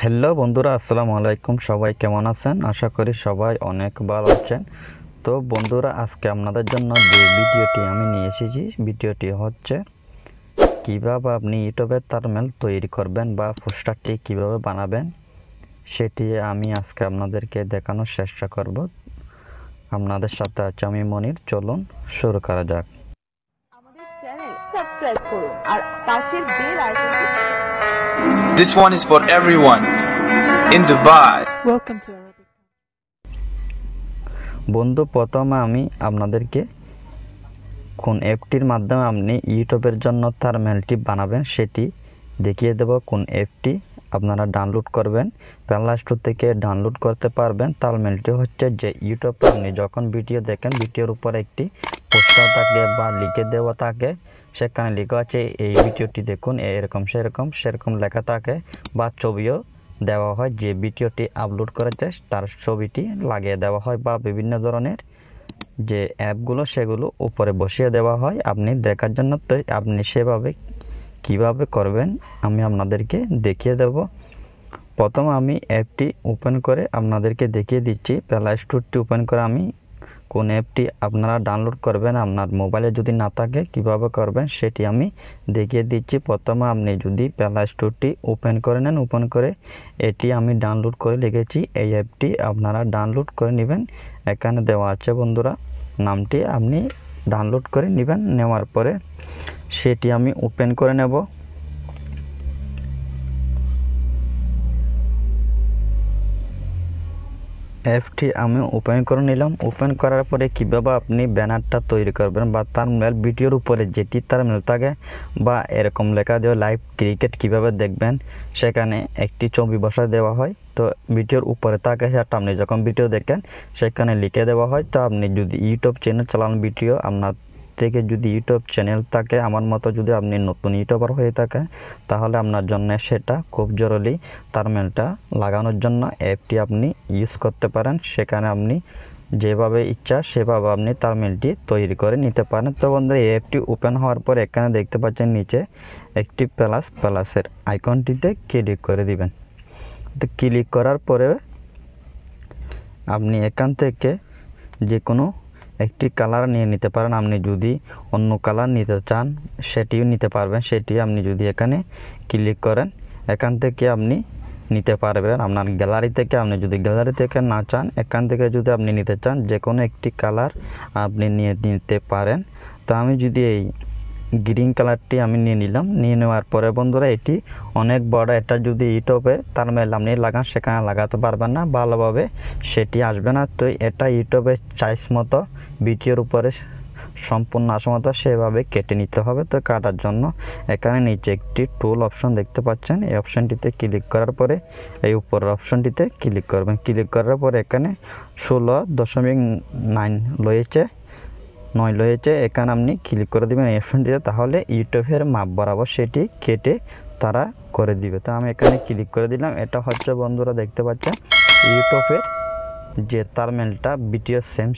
Hello বন্ধুরা, আসসালামু আলাইকুম। সবাই কেমন আছেন? আশা করি সবাই অনেক ভালো আছেন। তো বন্ধুরা, আজকে আপনাদের জন্য যে ভিডিওটি আমি নিয়ে এসেছি, ভিডিওটি হচ্ছে কিভাবে আপনি ইউটিউবে থাম্বনেল তৈরি করবেন বা পোস্টারটি কিভাবে বানাবেন, সেটি আমি আজকে আপনাদেরকে দেখানোর চেষ্টা করব। আপনাদের সাথে আছে আমি মনির। চলুন শুরু করা যাক। আমাদের চ্যানেল সাবস্ক্রাইব করুন আর পাশের বেল আইকনটি This one is for everyone in Dubai. Welcome to Arabic. বন্ধু, প্রথমে আমি আপনাদেরকে কোন অ্যাপটির মাধ্যমে আপনি ইউটিউবের জন্য থাম্বনেলটি বানাবেন সেটি দেখিয়ে দেব। কোন অ্যাপটি আপনারা ডাউনলোড করবেন, প্লে স্টোর থেকে ডাউনলোড করতে পারবেন। থাম্বনেলটি হচ্ছে যে ইউটিউবে আপনি যখন ভিডিও দেখেন, ভিডিওর উপর একটি পোস্টার থাকে বা লিখে দেওয়া থাকে, সেখানে লেখা আছে এই ভিডিওটি দেখুন, এরকম সেরকম লেখা থাকে, বা ছবিও দেওয়া হয়। যে ভিডিওটি আপলোড করেছে তার ছবিটি লাগিয়ে দেওয়া হয়, বা বিভিন্ন ধরনের যে অ্যাপগুলো সেগুলো উপরে বসিয়ে দেওয়া হয় আপনি দেখার জন্য। তো আপনি সেভাবে কিভাবে করবেন আমি আপনাদেরকে দেখিয়ে দেব। প্রথম আমি অ্যাপটি ওপেন করে আপনাদেরকে দেখিয়ে দিচ্ছি। প্লে স্টোরটি ওপেন করে আমি কোন অ্যাপটি আপনারা ডাউনলোড করবেন, আপনার মোবাইলে যদি না থাকে কিভাবে করবেন সেটি আমি দেখিয়ে দিচ্ছি। প্রথমে আপনি যদি প্লে স্টোরটি ওপেন করে নেন, ওপেন করে এটি আমি ডাউনলোড করে লিখেছি, এই অ্যাপটি আপনারা ডাউনলোড করে নেবেন। এখানে দেওয়া আছে বন্ধুরা, নামটি আপনি ডাউনলোড করে নেবেন। নেওয়ার পরে সেটি আমি ওপেন করে নেব। অ্যাপটি আমি ওপেন করে নিলাম। ওপেন করার পরে কীভাবে আপনি ব্যানারটা তৈরি করবেন বা থাম্বনেল, ভিডিওর উপরে যেটি থাম্বনেল থাকে বা এরকম লেখা দেওয়া লাইভ ক্রিকেট কীভাবে দেখবেন, সেখানে একটি ছবি বসায় দেওয়া হয়। তো ভিডিওর উপরে থাকে, সেটা আপনি যখন ভিডিও দেখেন সেখানে লিখে দেওয়া হয়। তো আপনি যদি ইউটিউব চ্যানেল চালান, ভিডিও আপনার থেকে যদি ইউটিউব চ্যানেল থাকে, আমার মতো যদি আপনি নতুন ইউটিউবার হয়ে থাকেন, তাহলে আপনার জন্য সেটা খুব জরুরি। থাম্বনেলটা লাগানোর জন্য অ্যাপটি আপনি ইউজ করতে পারেন। সেখানে আপনি যেভাবে ইচ্ছা সেভাবে আপনি থাম্বনেলটি তৈরি করে নিতে পারেন। তো বন্ধুরা, এই অ্যাপটি ওপেন হওয়ার পর এখানে দেখতে পাচ্ছেন নিচে একটি প্লাসের আইকনটিতে ক্লিক করে দিবেন। তো ক্লিক করার পরে আপনি এখান থেকে যে কোনো একটি কালার নিয়ে নিতে পারেন। আপনি যদি অন্য কালার নিতে চান সেটিও নিতে পারবেন। সেটি আপনি যদি এখানে ক্লিক করেন, এখান থেকে আপনি নিতে পারবেন। আপনার গ্যালারি থেকে, আপনি যদি গ্যালারি থেকে না চান, এখান থেকে যদি আপনি নিতে চান, যে কোনো একটি কালার আপনি নিয়ে নিতে পারেন। তো আমি যদি এই গ্রিন কালারটি আমি নিয়ে নিলাম। নিয়ে নেওয়ার পরে বন্ধুরা, এটি অনেক বড়। এটা যদি ইউটিউবে থাম্বনেল আপনি লাগান, সেখানে লাগাতে পারবেন না, ভালোভাবে সেটি আসবে না। তো এটা ইউটিউবের চাইস মতো ভিডিওর উপরে সম্পূর্ণ আসা মতো সেভাবে কেটে নিতে হবে। তো কাটার জন্য এখানে নিচে একটি টুল অপশন দেখতে পাচ্ছেন, এই অপশনটিতে ক্লিক করার পরে এই উপরের অপশনটিতে ক্লিক করবেন। ক্লিক করার পরে এখানে 16.9 রয়েছে, এখানে আপনি ক্লিক করে দেবেন এই অপশনটিতে। তাহলে ইউটিউবের মাপ বরাবর সেটি কেটে তারা করে দিবে। তো আমি এখানে ক্লিক করে দিলাম। এটা হচ্ছে বন্ধুরা, দেখতে পাচ্ছেন ইউটিউবের যে থাম্বনেলটা ভিডিও সেম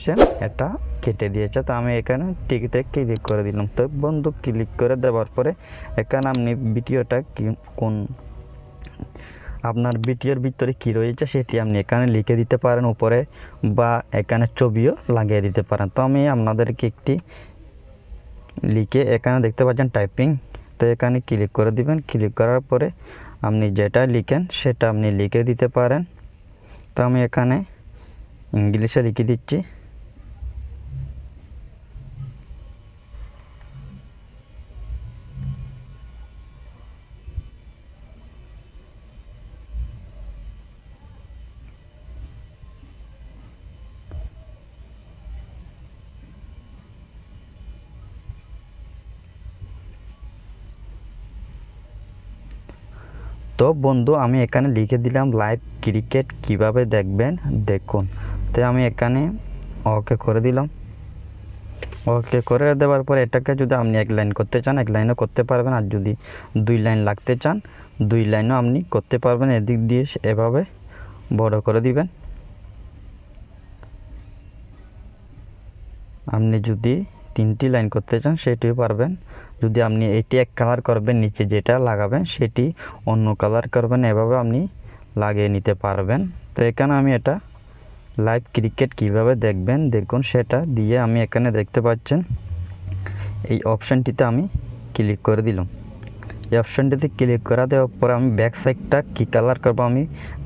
এটা কেটে দিয়েছে। তো আমি এখানে টিকিতে ক্লিক করে দিলাম। তো বন্ধু, ক্লিক করে দেওয়ার পরে এখানে আপনি ভিডিওটা কোন আপনার ভিডিওর ভিতরে কি রয়েছে সেটি আপনি এখানে লিখে দিতে পারেন উপরে, বা এখানে ছবিও লাগিয়ে দিতে পারেন। তো আমি আপনাদেরকে একটি লিখে, এখানে দেখতে পাচ্ছেন টাইপিং, তো এখানে ক্লিক করে দিবেন। ক্লিক করার পরে আপনি যেটা লিখেন সেটা আপনি লিখে দিতে পারেন। তো আমি এখানে ইংলিশে লিখে দিচ্ছি। তো বন্ধু, আমি এখানে লিখে দিলাম লাইভ ক্রিকেট কিভাবে দেখবেন দেখুন। তো আমি এখানে ওকে করে দিলাম। ওকে করে দেওয়ার পর এটাকে যদি আপনি এক লাইন করতে চান, এক লাইনও করতে পারবেন। আর যদি 2 লাইন লাগতে চান, 2 লাইনও আপনি করতে পারবেন। এদিক দিয়ে এভাবে বড় করে দিবেন। আপনি যদি 3টি লাইন করতে চান সেটিও পারবেন। যদি আপনি এটি এক কালার করবেন, নিচে যেটা লাগাবেন সেটি অন্য কালার করবেন, এভাবে আপনি লাগিয়ে নিতে পারবেন। তো এখানে আমি এটা লাইভ ক্রিকেট কিভাবে দেখবেন দেখুন সেটা দিয়ে আমি এখানে দেখতে পাচ্ছেন এই অপশানটিতে আমি ক্লিক করে দিলাম। এই অপশানটিতে ক্লিক করা দেওয়ার পরে আমি ব্যাক সাইডটা কী কালার করবো আমি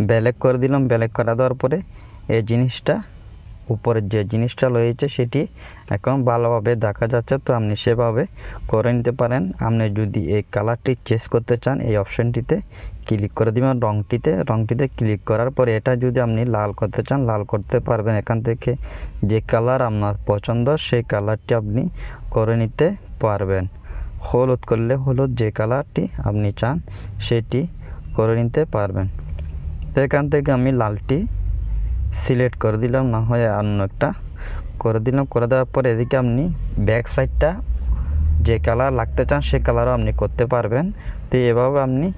ব্ল্যাক করে দিলাম। ব্ল্যাক করা দেওয়ার পরে এই জিনিসটা উপরের যে জিনিসটা রয়েছে সেটি এখন ভালোভাবে দেখা যাচ্ছে, তো আপনি সেভাবে করে নিতে পারেন। আপনি যদি এই কালারটি চেঞ্জ করতে চান এই অপশানটিতে ক্লিক করে দিবেন রঙটিতে ক্লিক করার পরে এটা যদি আপনি লাল করতে চান লাল করতে পারবেন। এখান থেকে যে কালার আপনার পছন্দ সেই কালারটি আপনি করে নিতে পারবেন। হলুদ করলে হলুদ, যে কালারটি আপনি চান সেটি করে নিতে পারবেন। তো এখান থেকে আমি লালটি সিলেক্ট করে দিলাম, না হয় অন্য একটা করে দিলাম। করে দেওয়ার পরে এদিকে আপনি ব্যাক সাইডটা যে কালার লাগতে চান সে কালারও আপনি করতে পারবেন। তো এভাবে আপনি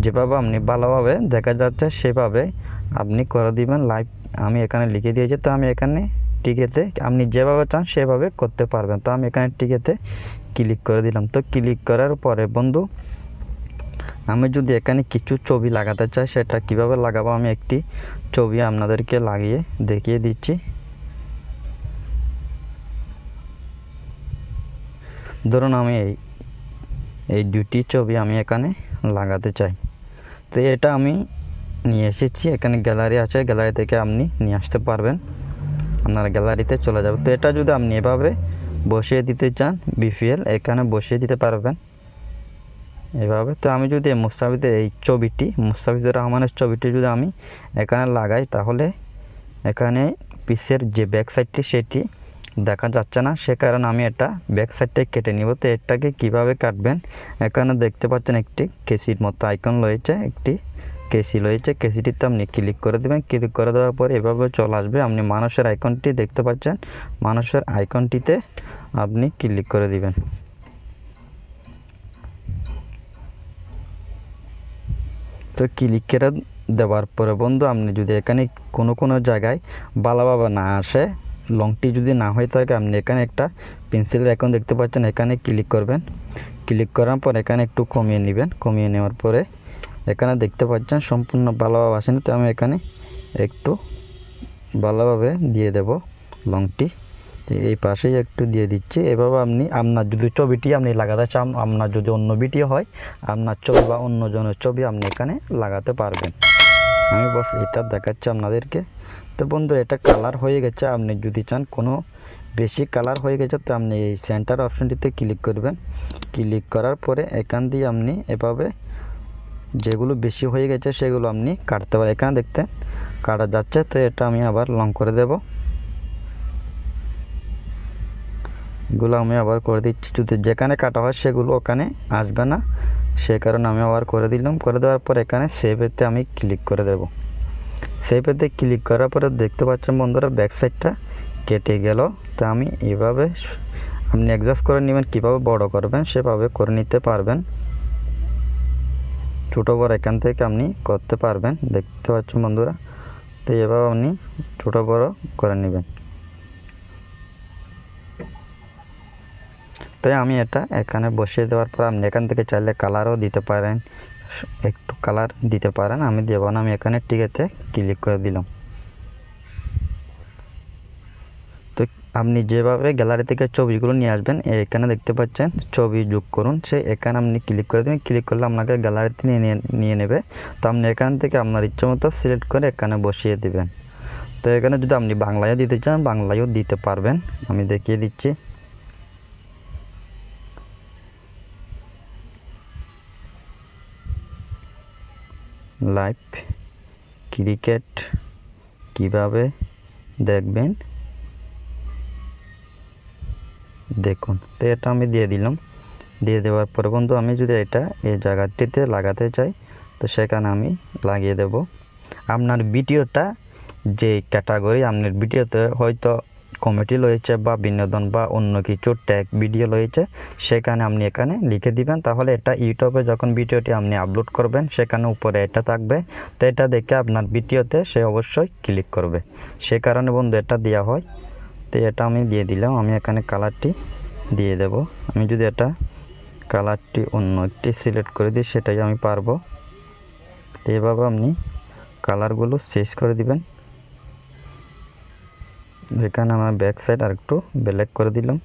যেভাবে আপনি ভালোভাবে দেখা যাচ্ছে সেভাবে আপনি করে দিবেন। লাইভ আমি এখানে লিখে দিয়েছি, তো আমি এখানে টিকেতে আপনি যেভাবে চান সেভাবে করতে পারবেন। তো আমি এখানে টিকেতে ক্লিক করে দিলাম। তো ক্লিক করার পরে বন্ধু আমি যদি এখানে কিছু ছবি লাগাতে চাই সেটা কিভাবে লাগাবো আমি একটি ছবি আপনাদেরকে লাগিয়ে দেখিয়ে দিচ্ছি। ধরুন আমি এই দুটি ছবি আমি এখানে লাগাতে চাই। তো এটা আমি নিয়ে এসেছি, এখানে গ্যালারি আছে, গ্যালারি থেকে আপনি নিয়ে আসতে পারবেন, আপনার গ্যালারিতে চলে যাবে। তো এটা যদি আপনি এভাবে বসিয়ে দিতে চান বিপিএল এখানে বসিয়ে দিতে পারবেন এভাবে। তো আমি যদি মুস্তাফিজের এই ছবিটি মুস্তাফিজুর রহমানের ছবিটি যদি আমি এখানে লাগাই তাহলে এখানে পিসের যে ব্যাক সাইডটি সেটি দেখা যাচ্ছে না, সে কারণে আমি এটা ব্যাক সাইডটাই কেটে নিব। তো এটাকে কিভাবে কাটবেন এখানে দেখতে পাচ্ছেন একটি কেসির মতো আইকন রয়েছে, একটি কেসি রয়েছে, কেসিটিতে আপনি ক্লিক করে দেবেন। ক্লিক করে দেওয়ার পরে এভাবে চলে আসবে, আপনি মানুষের আইকনটি দেখতে পাচ্ছেন, মানুষের আইকনটিতে আপনি ক্লিক করে দিবেন। তো ক্লিক করে দেওয়ার পরে বন্ধু আপনি যদি এখানে কোনো জায়গায় ভালোভাবে না আসে লংটি যদি না হয়ে থাকে আপনি এখানে একটা পেন্সিলের আইকন দেখতে পাচ্ছেন, এখানে ক্লিক করবেন। ক্লিক করার পর এখানে একটু কমিয়ে নেবেন। কমিয়ে নেওয়ার পরে এখানে দেখতে পাচ্ছেন সম্পূর্ণ ভালোভাবে আসেনি, তো আমি এখানে একটু ভালোভাবে দিয়ে দেব লংটি। এই পাশেই একটু দিয়ে দিচ্ছি। এভাবে আপনি আপনার যদি ছবিটি আপনি লাগাতে চান, আপনার যদি অন্য ভিডিও হয় আপনার ছবি বা অন্যজনের ছবি আপনি এখানে লাগাতে পারবেন। আমি বস এটা দেখাচ্ছি আপনাদেরকে। তো বন্ধু এটা কালার হয়ে গেছে, আপনি যদি চান কোনো বেশি কালার হয়ে গেছে তো আপনি এই সেন্টার অপশনটিতে ক্লিক করবেন। ক্লিক করার পরে এখান দিয়ে আপনি এভাবে যেগুলো বেশি হয়ে গেছে সেগুলো আপনি কাটতে পারেন। এখানে দেখতে কাটা যাচ্ছে, তো এটা আমি আবার লং করে দেব। এগুলো আমি আবার করে দিচ্ছি, যদি যেখানে কাটা হয় সেগুলো ওখানে আসবে না, সে কারণে আমি আবার করে দিলাম। করে দেওয়ার পর এখানে সেভেতে আমি ক্লিক করে দেব। সেভেতে ক্লিক করার পরে দেখতে পাচ্ছেন বন্ধুরা ব্যাক সাইডটা কেটে গেল। তো আমি এভাবে আপনি অ্যাডজাস্ট করে নেবেন, কীভাবে বড় করবেন সেভাবে করে নিতে পারবেন। ছোটো বড় এখান থেকে আপনি করতে পারবেন, দেখতে পাচ্ছেন বন্ধুরা। তো এভাবে আপনি ছোটো বড় করে নেবেন। তাই আমি এটা এখানে বসিয়ে দেওয়ার পর আপনি এখান থেকে চাইলে কালারও দিতে পারেন, একটু কালার দিতে পারেন, আমি দেব না। আমি এখানে টিকেতে ক্লিক করে দিলাম। তো আপনি যেভাবে গ্যালারি থেকে ছবিগুলো নিয়ে আসবেন এখানে দেখতে পাচ্ছেন ছবি যোগ করুন, সে এখানে আপনি ক্লিক করে দেবেন। ক্লিক করলে আপনাকে গ্যালারিতে নিয়ে নেবে। তো আপনি এখান থেকে আপনার ইচ্ছে মতো সিলেক্ট করে এখানে বসিয়ে দেবেন। তো এখানে যদি আপনি বাংলায়ও দিতে চান বাংলায়ও দিতে পারবেন, আমি দেখিয়ে দিচ্ছি। লাইভ ক্রিকেট কিভাবে দেখবেন দেখুন। তো এটা আমি দিয়ে দিলাম। দিয়ে দেওয়ার পরে বন্ধু আমি যদি এটা এই জায়গাটিতে লাগাতে চাই তো সেখানে আমি লাগিয়ে দেব। আপনার ভিডিওটা যে ক্যাটাগরি আপনার ভিডিওতে হয়তো কমেডি রয়েছে বা বিনোদন বা অন্য কিছু ট্যাগ ভিডিও রয়েছে সেখানে আপনি এখানে লিখে দিবেন, তাহলে এটা ইউটিউবে যখন ভিডিওটি আপনি আপলোড করবেন সেখানে উপরে এটা থাকবে। তো এটা দেখে আপনার ভিডিওতে সে অবশ্যই ক্লিক করবে, সে কারণে বন্ধু এটা দেওয়া হয়। তো এটা আমি দিয়ে দিলাম। আমি এখানে কালারটি দিয়ে দেব। আমি যদি এটা কালারটি অন্য একটি সিলেক্ট করে দিই সেটাই আমি পারবো। তো এইভাবে আপনি কালারগুলো চেঞ্জ করে দিবেন। যেখানে আমার ব্যাক সাইড আর একটু ব্ল্যাক করে দিলাম।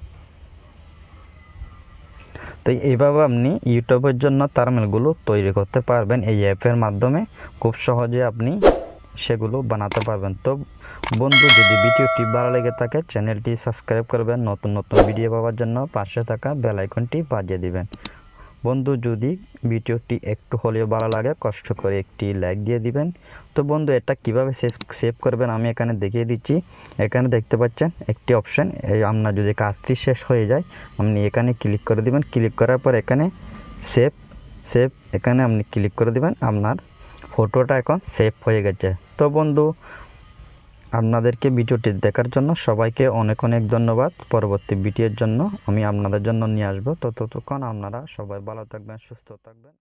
তো এইভাবে আপনি ইউটিউবের জন্য থাম্বনেলগুলো তৈরি করতে পারবেন এই অ্যাপের মাধ্যমে। খুব সহজে আপনি সেগুলো বানাতে পারবেন। তো বন্ধু, যদি ভিডিওটি ভালো লেগে থাকে চ্যানেলটি সাবস্ক্রাইব করবেন, নতুন নতুন ভিডিও পাওয়ার জন্য পাশে থাকা বেল আইকনটি বাজিয়ে দিবেন। বন্ধু, যদি ভিডিওটি একটু হলেও ভালো লাগে কষ্ট করে একটি লাইক দিয়ে দিবেন। তো বন্ধু, এটা কিভাবে সেভ করবেন আমি এখানে দেখিয়ে দিচ্ছি। এখানে দেখতে পাচ্ছেন একটি অপশন, আপনার যদি কাজটি শেষ হয়ে যায় আপনি এখানে ক্লিক করে দিবেন। ক্লিক করার পর এখানে সেভ এখানে আপনি ক্লিক করে দিবেন। আপনার ফটোটা এখন সেভ হয়ে গেছে। তো বন্ধু, আপনাদেরকে ভিডিওটি দেখার জন্য সবাইকে অনেক অনেক ধন্যবাদ। পরবর্তী ভিডিওর জন্য আমি আপনাদের জন্য নিয়ে আসবো। তো ততক্ষণ আপনারা সবাই ভালো থাকবেন, সুস্থ থাকবেন।